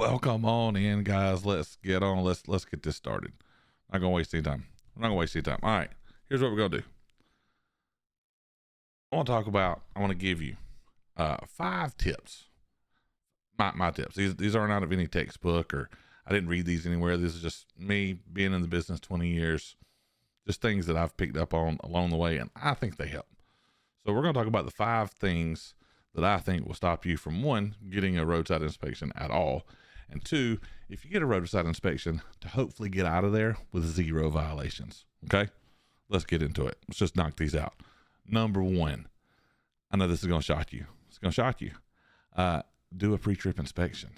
Welcome on in, guys. Let's get on. Let's get this started. Not gonna waste any time. We're not gonna waste any time. All right. Here's what we're gonna do. I want to give you 5 tips. My tips. These aren't out of any textbook, or I didn't read these anywhere. This is just me being in the business 20 years. Just things that I've picked up on along the way, and I think they help. So we're gonna talk about the 5 things that I think will stop you from, 1, getting a roadside inspection at all, and 2, if you get a roadside inspection, to hopefully get out of there with 0 violations. Okay, let's get into it. Let's just knock these out. Number 1, I know this is going to shock you. It's going to shock you. Do a pre-trip inspection.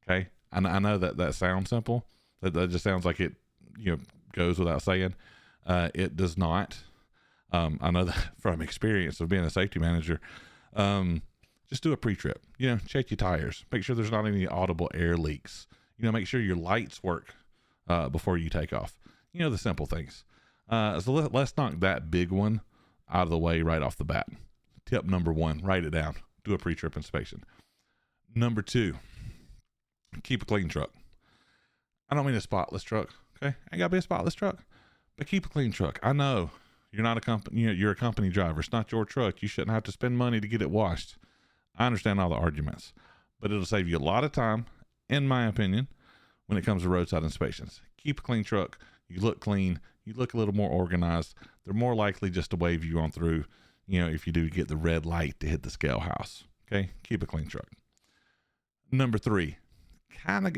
Okay, I know that sounds simple. That just sounds like it, goes without saying. It does not. I know that from experience of being a safety manager. Just do a pre-trip, check your tires, make sure there's not any audible air leaks, make sure your lights work, before you take off, the simple things. So let's knock that big one out of the way right off the bat. Tip number 1, write it down. Do a pre-trip inspection. Number 2, keep a clean truck. I don't mean a spotless truck. Okay. Ain't gotta be a spotless truck, but keep a clean truck. I know you're not a company, you're a company driver. It's not your truck. You shouldn't have to spend money to get it washed. I understand all the arguments, but it'll save you a lot of time, in my opinion, when it comes to roadside inspections. Keep a clean truck. You look clean. You look a little more organized. They're more likely just to wave you on through, if you do get the red light to hit the scale house. Okay. Keep a clean truck. Number 3, kind of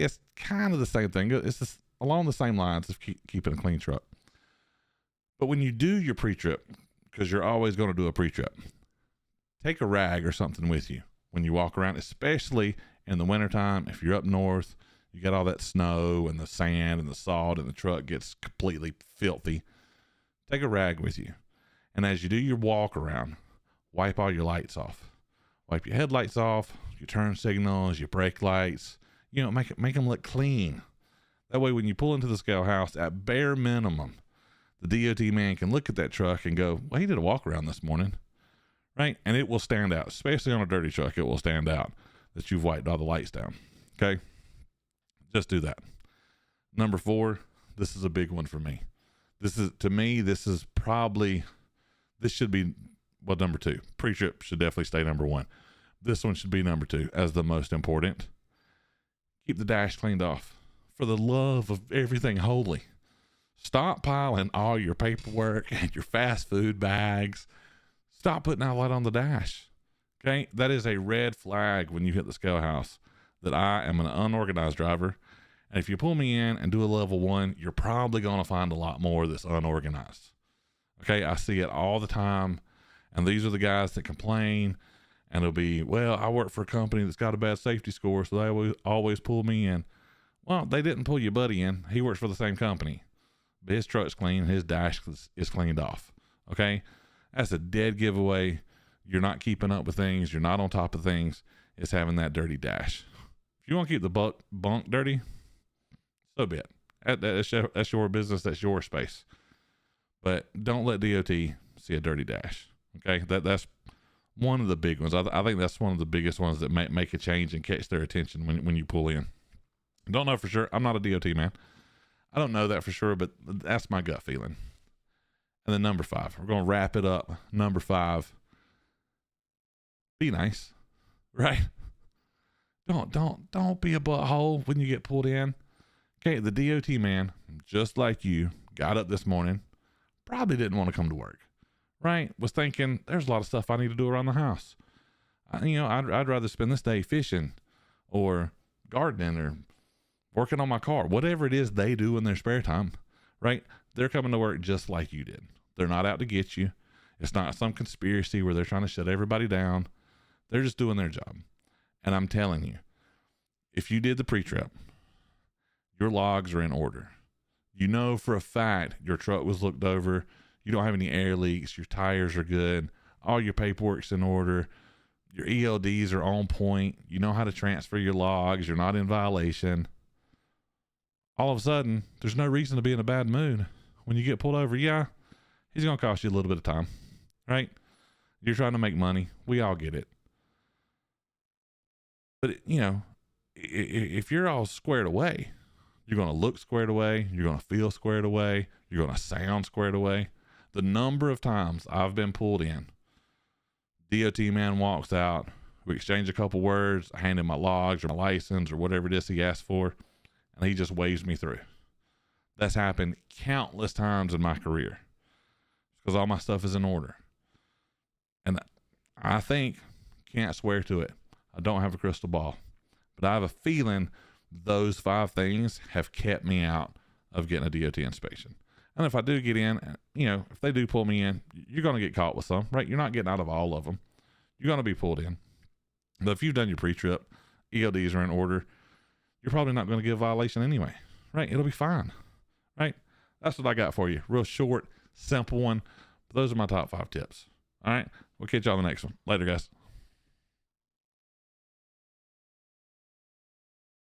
the same thing. It's just along the same lines of keeping a clean truck. But when you do your pre-trip, because you're always going to do a pre-trip, take a rag or something with you when you walk around, especially in the wintertime. If you're up north, you got all that snow and the sand and the salt, and the truck gets completely filthy. Take a rag with you. And as you do your walk around, wipe all your lights off. Wipe your headlights off, your turn signals, your brake lights, make them look clean. That way, when you pull into the scale house, at bare minimum, the DOT man can look at that truck and go, well, he did a walk around this morning. Right? And it will stand out, especially on a dirty truck. It will stand out that you've wiped all the lights down. Okay. Just do that. Number 4, this is a big one for me. This should be, number 2. Pre-trip should definitely stay number 1. This one should be number 2 as the most important. Keep the dash cleaned off. For the love of everything holy, stop piling all your paperwork and your fast food bags. Stop putting out light on the dash. Okay. That is a red flag when you hit the scale house that I am an unorganized driver. And if you pull me in and do a level 1, you're probably going to find a lot more that's unorganized. Okay. I see it all the time. And these are the guys that complain, and it'll be, well, I work for a company that's got a bad safety score, so they always pull me in. Well, they didn't pull your buddy in. He works for the same company, but his truck's clean. His dash is cleaned off. Okay. That's a dead giveaway. You're not keeping up with things. You're not on top of things. It's having that dirty dash. If you want to keep the bunk dirty, so be it. That's your business. That's your space. But don't let DOT see a dirty dash. Okay. That's one of the big ones. I think that's one of the biggest ones that make a change and catch their attention when you pull in. Don't know for sure. I'm not a DOT man. I don't know that for sure, but that's my gut feeling. And then number 5, we're going to wrap it up. Number 5, be nice, right? Don't be a butthole when you get pulled in. Okay. The DOT man, just like you, got up this morning, probably didn't want to come to work, right? Was thinking there's a lot of stuff I need to do around the house. I'd rather spend this day fishing or gardening or working on my car, whatever it is they do in their spare time, right? They're coming to work just like you did. They're not out to get you. It's not some conspiracy where they're trying to shut everybody down. They're just doing their job. And I'm telling you, if you did the pre-trip, your logs are in order. You know for a fact your truck was looked over. You don't have any air leaks. Your tires are good. All your paperwork's in order. Your ELDs are on point. You know how to transfer your logs. You're not in violation. All of a sudden, there's no reason to be in a bad mood. When you get pulled over, yeah, he's going to cost you a little bit of time, right? You're trying to make money. We all get it. But, if you're all squared away, you're going to look squared away. You're going to feel squared away. You're going to sound squared away. The number of times I've been pulled in, DOT man walks out, we exchange a couple words, I hand him my logs or my license or whatever it is he asked for, and he just waves me through. That's happened countless times in my career because all my stuff is in order. And I think, can't swear to it, I don't have a crystal ball, but I have a feeling those 5 things have kept me out of getting a DOT inspection. And if I do get in, if they do pull me in, you're going to get caught with some, right? You're not getting out of all of them. You're going to be pulled in. But if you've done your pre-trip, ELDs are in order, you're probably not going to get a violation anyway, right? It'll be fine, right? That's what I got for you. Real short, simple one. But those are my top 5 tips. All right. We'll catch y'all on the next one. Later, guys.